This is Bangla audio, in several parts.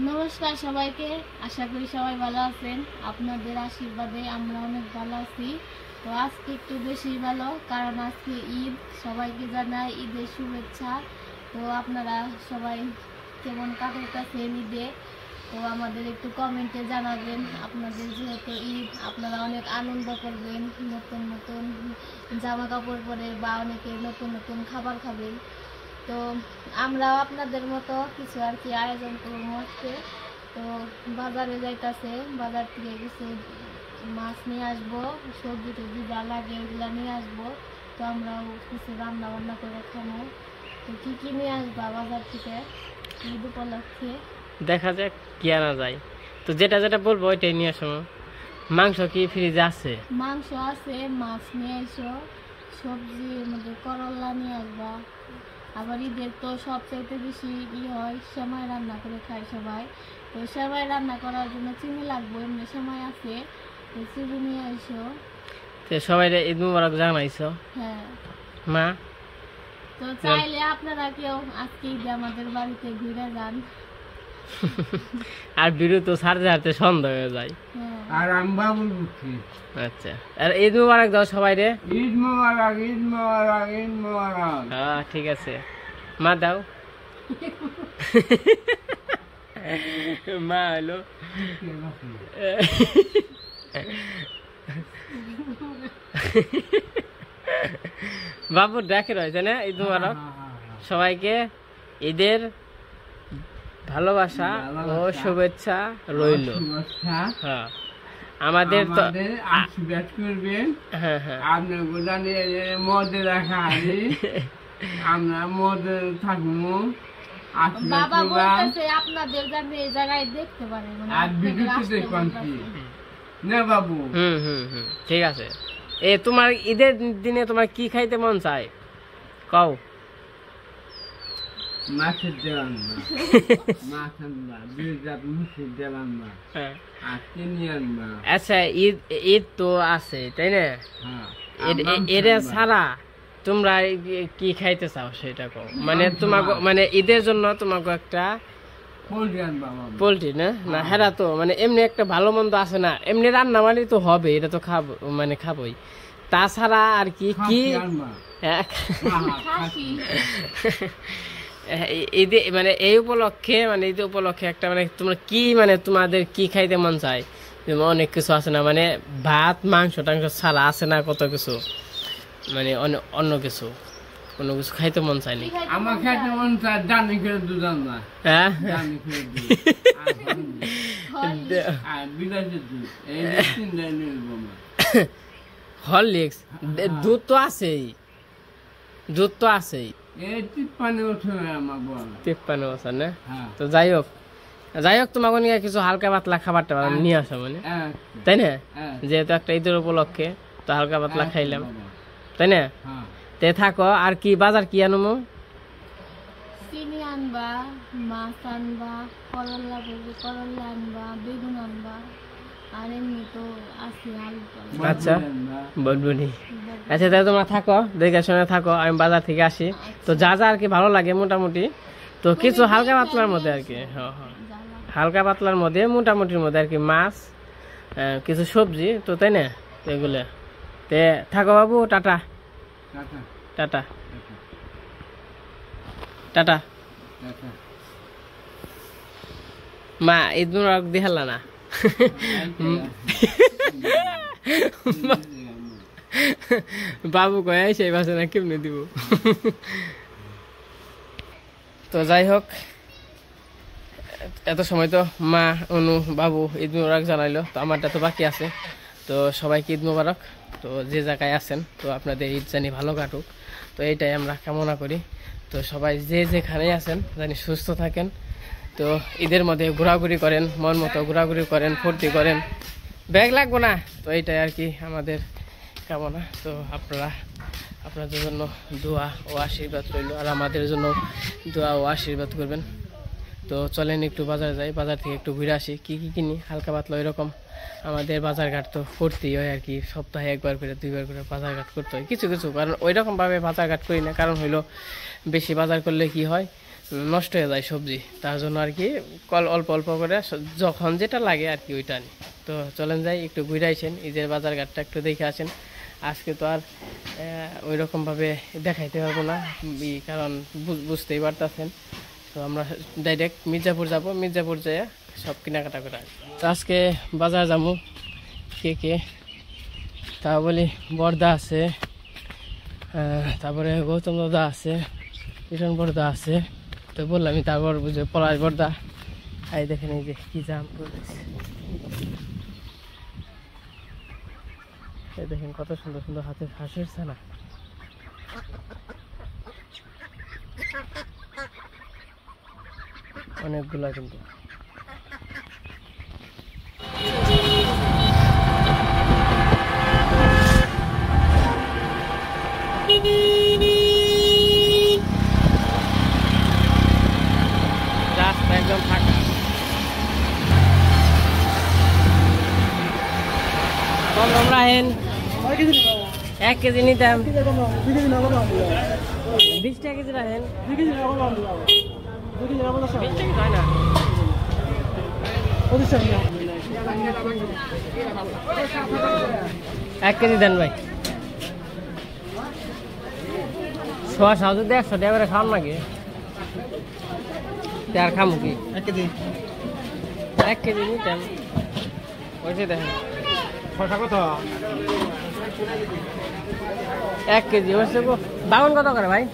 নমস্কার সবাইকে, আশা করি সবাই ভালো আছেন। আপনাদের আশীর্বাদে আমরা অনেক ভালো আছি। তো আজকে একটু বেশি ভালো, কারণ আজকে ঈদ। সবাইকে জানাই ঈদের শুভেচ্ছা। তো আপনারা সবাই কেমন কাটাচ্ছেন ঈদে, তো আমাদের একটু কমেন্টে জানাবেন। আপনাদের যেহেতু ঈদ, আপনারা অনেক আনন্দ করবেন, নতুন নতুন জামা কাপড় পরে বা অনেকে নতুন নতুন খাবার খাবেন। তো আমরাও আপনাদের মতো কিছু আর কি আয়োজন করবো আজকে। তো বাজারে যাইতাছে, বাজার থেকে কিছু মাছ নিয়ে আসবো, সবজি টবজি যা লাগে ওগুলা নিয়ে আসবো। তো আমরাও কিছু রান্না বান্না করে খাবো। তো কি কি নিয়ে আসবা বাজার থেকে ঈদ উপলক্ষে? দেখা যাক কি আনা যায়। তো যেটা যেটা বলবো ওইটাই নিয়ে আসো। মাংস কি ফ্রিজে আছে? মাংস আছে, মাছ নিয়ে এসো, সবজির মধ্যে করলা নিয়ে আসবা। আবার ঈদের তো সবচাইতে বেশি হয় সেমাই রান্না করে খায় সবাই। তো সেমাই রান্না করার জন্য চিনি লাগবে, এমনি সেমাই আছে, তো চিনি নিয়ে এসো। তো সবাই ঈদ মুবারক জানাইছো? হ্যাঁ। মা তো চাইলে আপনারা কেউ আজকে ঈদে আমাদের বাড়িতে ঘুরে যান। আর বিরু তো ছাড়তে ছাড়তে সন্ধ্যা হয়ে যায়। আর আমি বাবুল বুঝছি। আচ্ছা, আর ঈদ মুবারক দাও সবাই রে। ঈদ মোবারক, ঈদ মোবারক, ঈদ মোবারক। হ্যাঁ ঠিক আছে, মা দাও। মা হলো বাবু ডাকে রয়েছে না। ঈদ মুবারক সবাইকে, ঈদের ভালোবাসা ও শুভেচ্ছা রইল। হ্যাঁ, আমাদের তো আশীর্বাদ করবেন। হ্যাঁ হ্যাঁ, আপনার গোদানে মদে রাখা আছে, আমরা মদে থাকবো। বাবা বলতেছে আপনাদের জন্য এই জায়গায় দেখতে পারে, মানে আর বিদ্যুৎ দেখবেন কি না বাবু? হুম হুম হুম, ঠিক আছে। এ তোমার ঈদের দিনে তোমার কি খাইতে মন চায় কও? মাছের ডাল আনবা, মাছ আনবা, বিরাট মুসির ডাল আনবা, আর চিনি আনবা। আচ্ছা, ঈদ তো আছে তাই না? হ্যাঁ, এর ছাড়া তোমরা কি খাইতে চাও সেটা কও। মানে তোমাকে, মানে ঈদের জন্য তোমাকে একটা পোল্ট্রি আনবা বাবু। পোল্ট্রি না না হেরা তো মানে এমনি একটা ভালো মন্দ আছে না, এমনি রান্না মানে তো হবে, এটা তো খাবো, মানে খাবোই। তাছাড়া আর কি কি আনবা? ঈদে মানে এই উপলক্ষে, মানে ঈদ উপলক্ষে একটা মানে তোমরা কি, মানে তোমাদের কি খাইতে মন চায়? অনেক কিছু আছে না, মানে ভাত মাংস টাংস ছাড়া আছে না কত কিছু, মানে অন্য কিছু কোনো কিছু খাইতে মন চায় নি। আমার খাইতে মন চায় দানি করে দুধ আনবা। হ্যাঁ, দানি করে দুধ আর বিলাসের দুধ, এই তিনটাই নিয়ে নেবো। হরলিক্স, দুধ তো আছেই, দুধ তো আছেই। এই 53 বছর আমার বল। 53 বছর না? হ্যাঁ। তো যাই হোক তোমাকে নিয়ে কিছু হালকা পাতলা খাবার টাবার নিয়ে আসো, মানে তাই না? যেহেতু একটা ঈদের উপলক্ষে তো হালকা পাতলা খাইলাম, তাই না? তে থাকো, আর কি বাজার কি আনবো? চিনি আনবা, মাছ আনবা, করলা আনবা, বেগুন আনবা, আর এমনি তো আছে আলু। আচ্ছা বলবনি। আচ্ছা তাহলে তোমরা থাকো, দেখে শুনে থাকো, আমি বাজার থেকে আসি। তো যা যা আর কি ভালো লাগে মোটামুটি, তো কিছু হালকা পাতলার মধ্যে আর কি, হ্যাঁ হ্যাঁ হালকা পাতলার মধ্যে মোটামুটির মধ্যে আর কি, মাছ, কিছু সবজি, তো তাই না? এগুলো তে থাকো বাবু, টাটা টাটা টাটা। মা ঈদ মুবারক দিহালা না? বাবু কয় সেই বাসে না, কেমনি দিব? তো যাই হোক, এত সময় তো মা অনু বাবু ঈদ মুবারক জানাইলো, তো আমারটা তো বাকি আছে। তো সবাইকে ঈদ মুবারক। তো যে জায়গায় আছেন, তো আপনাদের ঈদ জানি ভালো কাটুক, তো এইটাই আমরা কামনা করি। তো সবাই যে যেখানেই আছেন জানি সুস্থ থাকেন। তো ঈদের মধ্যে ঘোরাঘুরি করেন, মন মতো ঘোরাঘুরি করেন, ফুর্তি করেন, ব্যাগ লাগবো না। তো এইটাই আর কি আমাদের কামনা। তো আপনাদের জন্য দোয়া ও আশীর্বাদ রইল, আর আমাদের জন্য দোয়া ও আশীর্বাদ করবেন। তো চলেন একটু বাজারে যাই, বাজার থেকে একটু ঘুরে আসি, কি কি কিনি হালকা পাতলা এরকম। আমাদের বাজারঘাট তো করতেই হয় আর কি, সপ্তাহে একবার করে দুইবার করে বাজারঘাট করতে হয় কিছু কিছু, কারণ ওই রকমভাবে বাজারঘাট করি না, কারণ হইলো বেশি বাজার করলে কি হয়, নষ্ট হয়ে যায় সবজি, তার জন্য আর কি অল্প অল্প করে যখন যেটা লাগে আর কি ওইটা আনি। তো চলেন যাই একটু ঘুরে আসেন, ঈদের বাজারঘাটটা একটু দেখে আসেন। আজকে তো আর ওই রকমভাবে দেখাইতে পারবো না, কারণ বুঝতেই পারতেছেন। তো আমরা ডাইরেক্ট মির্জাপুর যাব, মির্জাপুর যেয়ে সব কেনাকাটা করে আসবো। তো আজকে বাজার যাবো, কে তা বলি বর্দা আছে, তারপরে গৌতম দাদা আছে, কিরণ বর্দা আছে। তো বললামই, তারপর বুঝে পলাশ বর্দা। এই দেখেন এই যে কি জাম করেছে, এই দেখেন কত সুন্দর সুন্দর হাতের হাঁসের ছানা। অনেকগুলা কিন্তু। রাস্তা একদম ফাঁকা। কম কম রাখেন, 1 কেজি নিতাম, 20 টাকা কেজি রাখেন, 20 টাকা হয় না। 1 কেজি দেন ভাই। সোয়া সাও যদি 100 টাকা করে খাওয়ান নাকি, আর খামু কি? 1 কেজি নিতাম। ওইসে দেখেন কত? 1 কেজি হচ্ছে বাউন কত করে ভাই?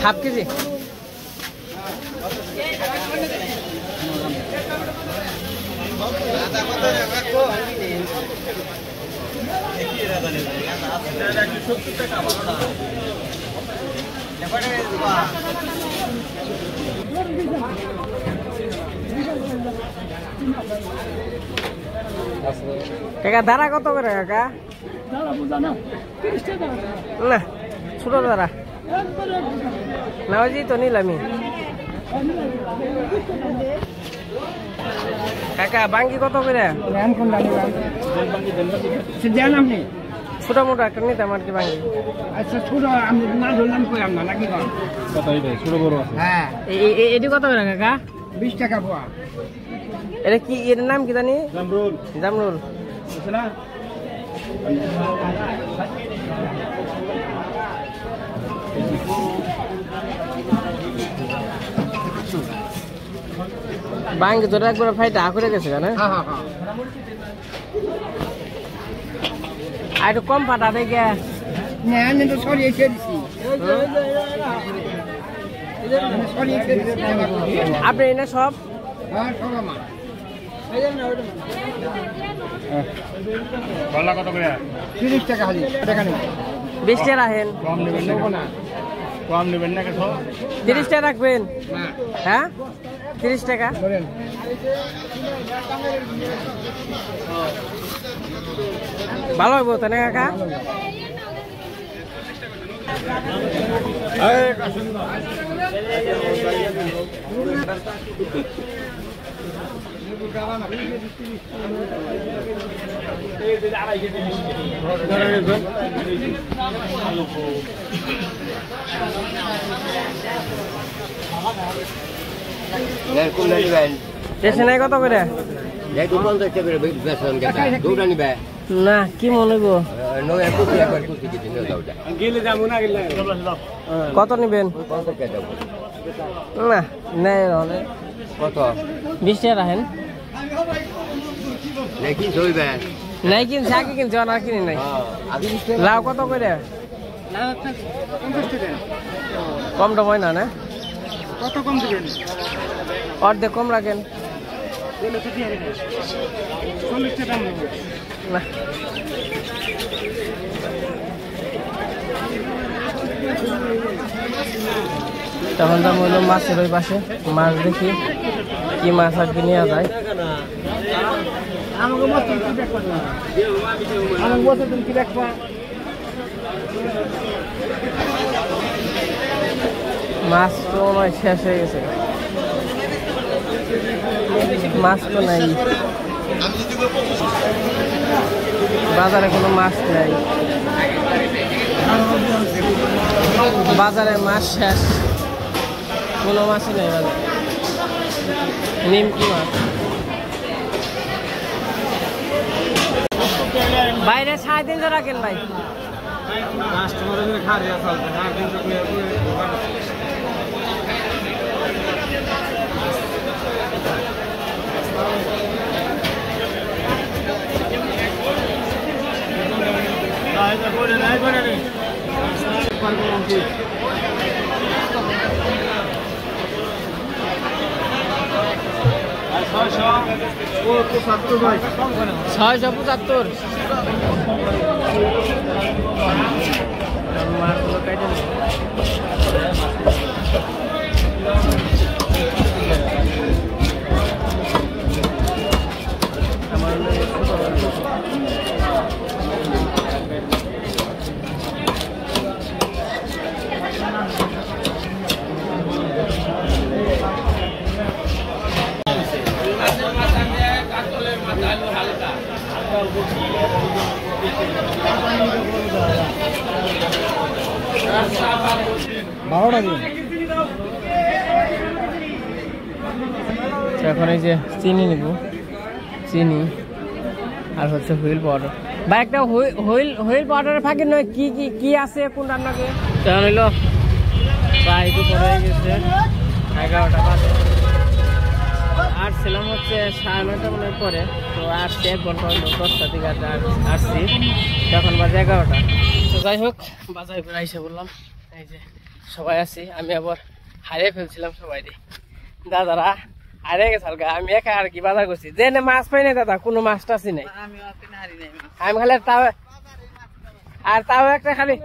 হাফ কেজি কাকা দাঁড়া কত করে কাকা? না ছোট দাঁড়া না, ওই তো নিলামই। কাকা বাঙ্গি কত করে? ছোট মোটো একটা নিতাম আর কি বাঙ্গি। আচ্ছা ছোট আমি না ধরলাম কই আমরা নাকি কত হইবে? ছোট বড় আছে। হ্যাঁ এটি কত করে কাকা? 20 টাকা পোয়া। এটা কি, এর নাম কি জানি? জামরুল। জামরুল না বাঙ্গি তোরা একবার ফাইটা করে গেছে কেন? আর একটু কম পাঠা দেখে না তো সরিয়েছে দিছি। আপনি এনে সব কত করে? 30 টাকা হাজি টাকা নেই। 20 টাকা রাখেন। কম নেবেন না? কম নেবেন না? 30 টাকা রাখবেন? হ্যাঁ 30 টাকা। ভালো হইব তো না কাকা? স্টেশনে কত করে? না কি মনে গো, কত নিবেন? না নেই কত? 20 টাকা রাখেন। নাই কিনছে, আগে কিনছে আর কিনি নাই। লাউ কত করে? কম দাম হয় না? না কত কম দিবেন? অর্ধেক কম রাখেন। 40 টাকা না তখন দাম হইলো মাছের ওই পাশে, মাছ দেখি কি মাছ আর কি নেওয়া যায়। মাছ তো মনে হয় শেষ হয়ে গেছে। মাছ তো নাই, বাজারে কোনো মাছ নাই, বাজারে মাছ শেষ, কোনো মাছই নেই বাজারে। নিমকি মাছ বাইরে 350 রাখেন ভাই। ছয়শো 75 মাছগুলো কেটে নেই। এখন এই যে চিনি নিব, চিনি আর হচ্ছে হুইল পাউডার। বা একটা হুইল পাউডারের ফাঁকে নয় কি কি কি আছে কোন রান্নাকে তখন হইলো প্রায় দুপুর হয়ে গেছে, 11টা বাজে। আসছিলাম হচ্ছে 9:30 মনের পরে, তো আসছি 1 ঘন্টা হলো, 10টা দিকে আসছি, তখন বাজে 11টা। তো যাই হোক বাজার করে এসে বললাম এই যে সবাই আছি, আমি আবার হারিয়ে ফেলছিলাম সবাই দাদারা হারিয়ে গেছে হালকা, আমি একা আর কি বাজার করছি, যে মাছ পাই নাই দাদা, কোনো মাছ টাছি নাই, আমি খালি তাও একটা খালি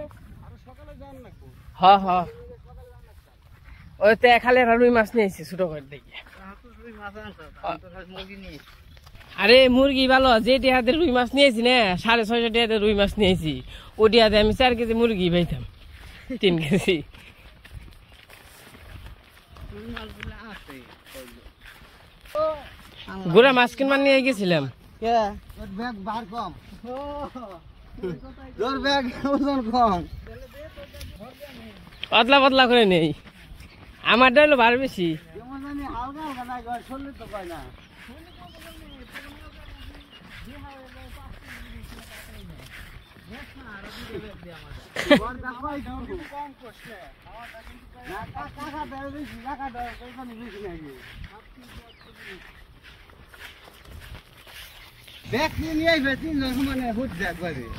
হ ওই তো খালি রুই মাছ নিয়েছি ছোট করে দেখি। আরে মুরগি ভালো, যে টিহাতে রুই মাছ নিয়েছি না 650 টাকাতে রুই মাছ নিয়েছি, ও টিহাতে আমি 4 কেজি মুরগি পাইতাম, 3 কেজি। গুড়া মাছ কিনবার নিয়ে গেছিলাম, পাতলা পাতলা করে নেই, আমার ডাইলো ভার বেশি।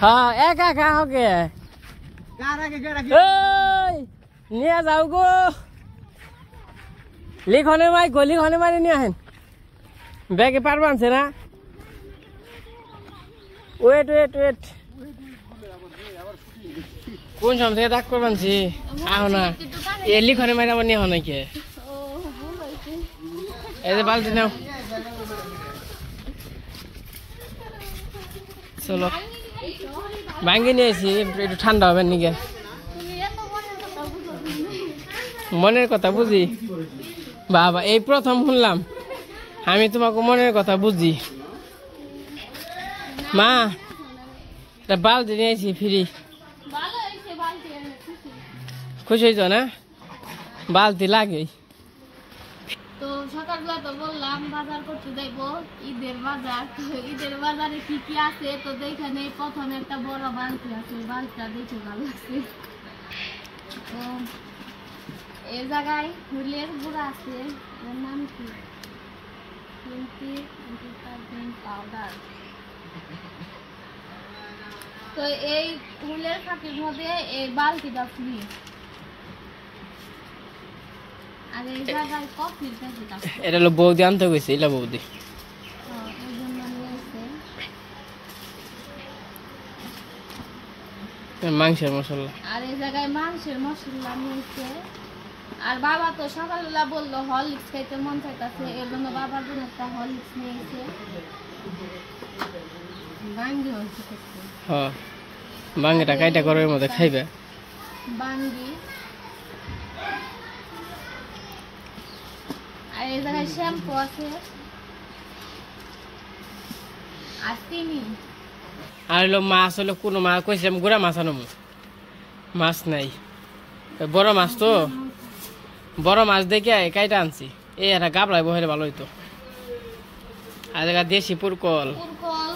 হ্যাঁ একা একা হোকে নিয়ে যাও গো, লিখনে মাই গলি খনে মারি নিয়ে আহেন, ব্যাগে পারবা আনছে না, ওয়েট ওয়েট ওয়েট, কোন সময় থেকে ডাক করবানছি আহ না, এ লিখনে মারি আবার নিয়ে আহ নাকি, এই যে বালতি নাও, চলো ভাঙ্গি নিয়েছি, একটু ঠান্ডা হবে নিকে, মনের কথা বুঝি বাবা, এই প্রথম শুনলাম আমি তোমাকে মনের কথা বুঝি। মা বালতি নিয়েছি ফ্রি, খুশি হয়েছ না, বালতি লাগে। তো সকালবেলা তো বললাম বাজার করতে যাইবো, ঈদের বাজার, তো ঈদের বাজারে কি কি আছে, তো এখানে প্রথমে একটা বড় বালতি আছে, বালতিটা দেখে ভালো লাগছে। তো এই জায়গায় হুইলের গুঁড়া আছে, এর নাম কি, পাউডার। তো এই হুইলের ফাঁকির মধ্যে এই বালতিটা ফ্রি, আর এই জায়গায় কফির প্যাকেট আছে, এটা হলো বৌদি আনতে গেছে, এটা বৌদি এই জন্য নিয়েছে। মাংসের মশলা, আর এই জায়গায় মাংসের মশলা নিয়েছে। আর বাবা তো সকালবেলা বললো হরলিক্স খাইতে মন চাইতেছে, এর জন্য বাবার জন্য একটা হরলিক্স নিয়েছে। বাঙ্গি হয়েছে, হ্যাঁ বাঙ্গিটা কাইটা গরমের মধ্যে খাইবে, বাঙ্গি। আর এই জায়গায় শ্যাম্পু আছে, আর চিনি। আর হলো মাছ হলো কোনো মাছ কইছিলাম গুড়া মাছ আনবো, মাছ নাই। ওই বড় মাছ তো, বড় মাছ দেখে কাইটা আনছি। এই একটা গাবলাই বহেলে ভালো হইতো। আর দেখা দেশি পুরকল, পুরকল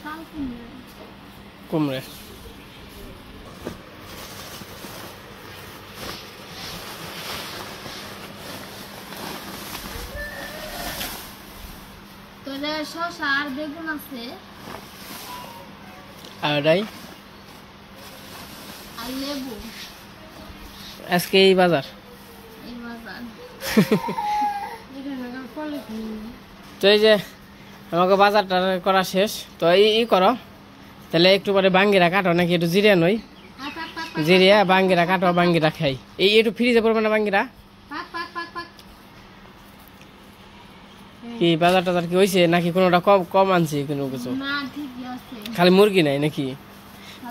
শাল কুমড়ে। তো যে শসা আর বেগুন আছে আর এটাই আর লেবু আজকে এই বাজার। এই বাজার। তো এই যে আমাকে বাজারটা করা শেষ। তো এই করো তাহলে একটু পরে বাঙ্গিরা কাটো নাকি একটু জিরিয়া নই, জিরিয়া বাঙ্গিরা কাটো, বাঙ্গিরা খাই। এই একটু ফ্রিজে পড়বে না বাঙ্গিরা? কি বাজার টাজার কি হয়েছে নাকি কোনোটা কম কম আনছি কোনো কিছু? না ঠিকই আছে। খালি মুরগি নাই নাকি?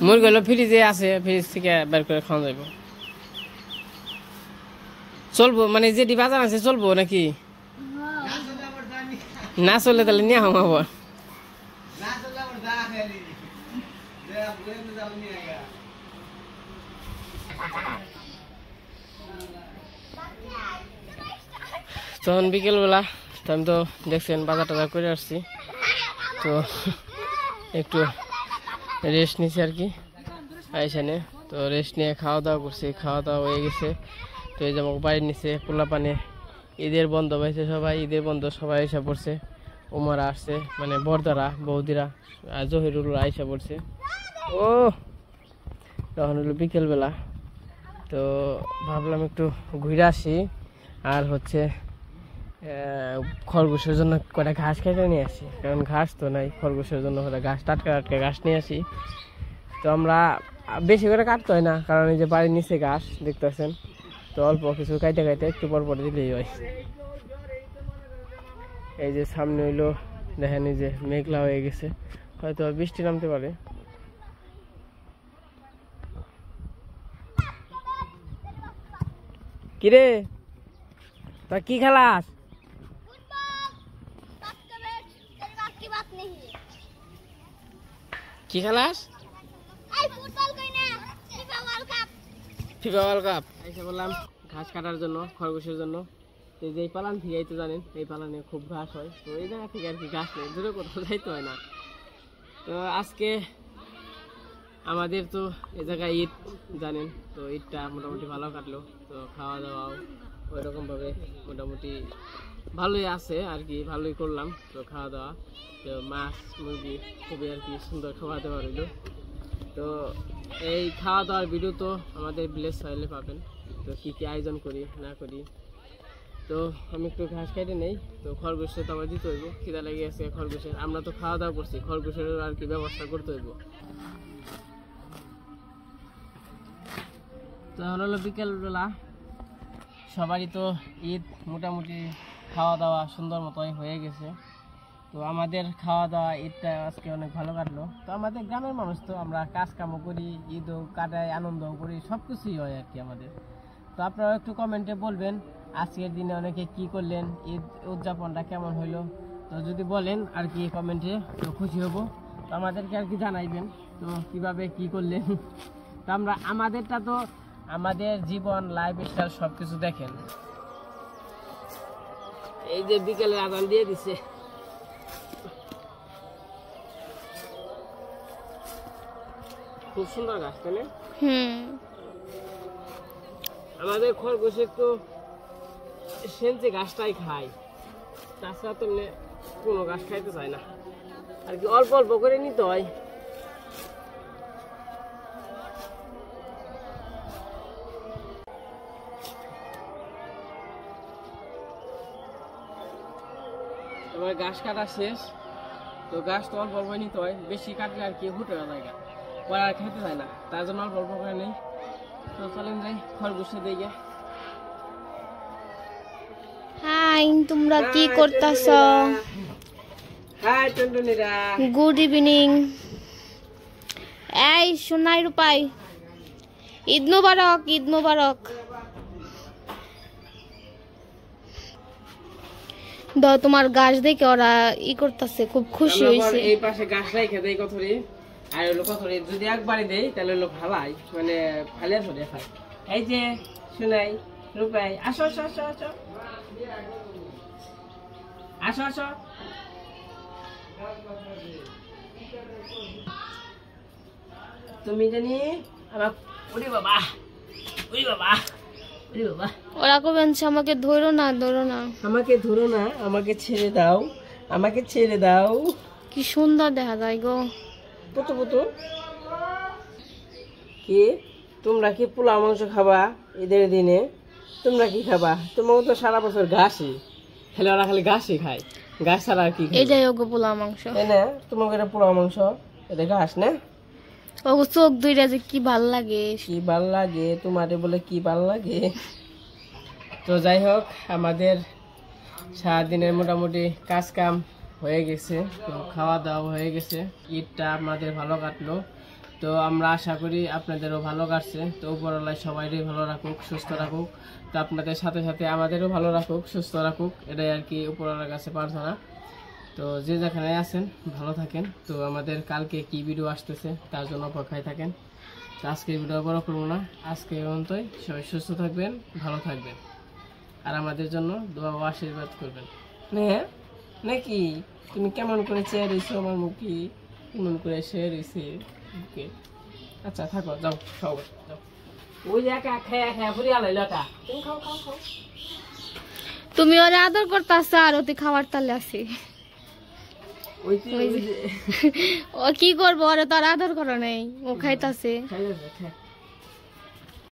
মুরগি হলো ফ্রিজে আছে, ফ্রিজ থেকে বের করে খাওয়া যাইব। চলবো মানে যেটি বাজার আছে চলবো নাকি? না চললে তাহলে নিয়ে হম আবার। তখন বিকেলবেলা তো আমি তো দেখছেন বাজার টাজার করে আসছি, তো একটু রেস্ট নিছি আর কি এখানে। তো রেস্ট নিয়ে খাওয়া দাওয়া করছি, খাওয়া দাওয়া হয়ে গেছে। তো এই যে আমাকে বাড়ির নিচে পোলা পানে ঈদের বন্ধ পাইছে সবাই, ঈদের বন্ধ সবাই এসে পড়ছে। উমারা আসছে মানে বর্দারা বৌদিরা আর জহিরুলরা এসে পড়ছে। ও তখন হলো বিকেলবেলা, তো ভাবলাম একটু ঘুরে আসি। আর হচ্ছে খরগোশের জন্য কটা ঘাস কেটে নিয়ে আসি, কারণ ঘাস তো নাই। খরগোশের জন্য কটা ঘাস টাটকা টাটকা ঘাস নিয়ে আসি। তো আমরা বেশি করে কাটতে হয় না, কারণ এই যে বাড়ির নিচে ঘাস দেখতেছেন, তো অল্প কিছু কাইটে কাইটে একটু পর পর দিলেই হয়। এই যে সামনে হইলো দেখেন এই যে মেঘলা হয়ে গেছে, হয়তো বৃষ্টি নামতে পারে। কিরে তা কি খেলাস? কি খেলাস? FIFA world cup. এসে বললাম ঘাস কাটার জন্য, খরগোশের জন্য। এই যে এই পালান থেকে এই তো জানেন এই পালানে খুব ঘাস হয়, তো এই জায়গা থেকে আর কি ঘাস নেই, দূরে কোথাও যাইতে হয় না। তো আজকে আমাদের তো এই জায়গায় ঈদ জানেন, তো ঈদটা মোটামুটি ভালো কাটলো। তো খাওয়া দাওয়াও ওই রকমভাবে মোটামুটি ভালোই আছে আর কি, ভালোই করলাম। তো খাওয়া দাওয়া তো মাছ মুরগি খুবই আর কি সুন্দর খাওয়াতে পারল। তো এই খাওয়া দাওয়ার ভিডিও তো আমাদের ভিলেজ সয়েলে পাবেন, তো কী কী আয়োজন করি না করি। তো আমি একটু ঘাস কেটে নেই, তো খরগোশে তো আমার দিতে হইব, খিদা লেগে গেছে খরগোশের। আমরা তো খাওয়া দাওয়া করছি, খরগোশের আর কি ব্যবস্থা করতে হইব। তো হলো বিকেলবেলা, সবারই তো ঈদ মোটামুটি খাওয়া দাওয়া সুন্দর মতোই হয়ে গেছে। তো আমাদের খাওয়া দাওয়া ঈদটা আজকে অনেক ভালো কাটলো। তো আমাদের গ্রামের মানুষ তো আমরা কাজ কামও করি, ঈদও কাটাই, আনন্দও করি, সব কিছুই হয় আর কি আমাদের। তো আপনারা একটু কমেন্টে বলবেন আজকের দিনে অনেকে কি করলেন, ঈদ উদযাপনটা কেমন হইলো। তো যদি বলেন আর কি কমেন্টে, তো খুশি হব। তো আমাদেরকে আর কি জানাইবেন তো কিভাবে কি করলেন। তো আমরা আমাদেরটা তো আমাদের জীবন লাইফ স্টাইল সব কিছু দেখেন। এই যে বিকেলে আজান দিয়ে দিছে, খুব সুন্দর গাছ তাই না? আমাদের খরগোশ একটু সেন্সে গাছটাই খায়, তাছাড়া তো কোনো গাছ খাইতে চায় না আর কি, অল্প অল্প করে নিতে হয়। এবার ঘাস কাটা শেষ, তো গাছ তো অল্প অল্প নিতে হয়, বেশি কাটলে আর কি হুটে জায়গা পরে আর খেতে চায় না, তার জন্য অল্প অল্প করে নেই। তো চলেন যাই খরগোশের দিকে। হাই, তোমরা কি করতেছ? হাই টুনটুনিরা, গুড ইভিনিং। এই সোনাই রূপাই, ঈদ মোবারক, ঈদ মোবারক। দাও তোমার গাছ দেখে ওরা ই করতেছে, খুব খুশি হয়েছে। এই পাশে গাছ রাইখে দেই কতরি, আর হলো কতরি যদি একবারই দেই তাহলে হলো ভালাই, মানে ভালে ধরে খায়। এই যে শুনাই রূপাই, আসো আসো আসো আসো আসো আসো। তুমি জানি আমার ওরে বাবা, ওরে বাবা, ওরে বাবা। ওরা কবেন আমাকে ধরো না, ধরো না, আমাকে ধরো না, আমাকে ছেড়ে দাও, আমাকে ছেড়ে দাও। কি সুন্দর দেখা যায় গো। পুতু পুতু কি তোমরা কি পোলাও মাংস খাবা ঈদের দিনে? তোমরা কি খাবা? তোমাকে তো সারা বছর ঘাসই খালি, ওরা খালি ঘাসই খায়, ঘাস ছাড়া আর কি খায়? এইটাই ওগো পোলাও মাংস, তাই না? তোমাকে এটা পোলাও মাংস, এটা ঘাস না? ওগো চোখ দুইটা যে কি ভাল লাগে। কি ভাল লাগে তোমারে বলে, কি ভাল লাগে। তো যাই হোক, আমাদের সারাদিনের মোটামুটি কাজ কাম হয়ে গেছে, তো খাওয়া দাওয়া হয়ে গেছে, ঈদটা আমাদের ভালো কাটলো। তো আমরা আশা করি আপনাদেরও ভালো কাটছে। তো উপরওয়ালা সবাইরই ভালো রাখুক, সুস্থ রাখুক। তো আপনাদের সাথে সাথে আমাদেরও ভালো রাখুক, সুস্থ রাখুক, এটাই আর কি উপরওয়ালার কাছে প্রার্থনা। তো যে যেখানে আছেন ভালো থাকেন। তো আমাদের কালকে কি ভিডিও আসতেছে তার জন্য অপেক্ষায় থাকেন। তো আজকে ভিডিও বড় করবো না, আজকে এই পর্যন্তই। সবাই সুস্থ থাকবেন, ভালো থাকবেন, আর আমাদের জন্য দোয়া ও আশীর্বাদ করবেন। হ্যাঁ নাকি? তুমি কেমন করে চেয়ে রয়েছো আমার মুখে, কেমন করে চেয়ে রয়েছে মুখে। আচ্ছা থাকো, যাও খাও, যাও। ওই যে একা খেয়ে খেয়ে ফুরি আলাইলো একা, তুমি খাও খাও খাও। তুমি ওরে আদর করতেছ আর ওতে খাবার তালে আছে। ওই যে ও কি করবো, ওরে তো আর আদর করো নাই, ও খাইতাছে। খাই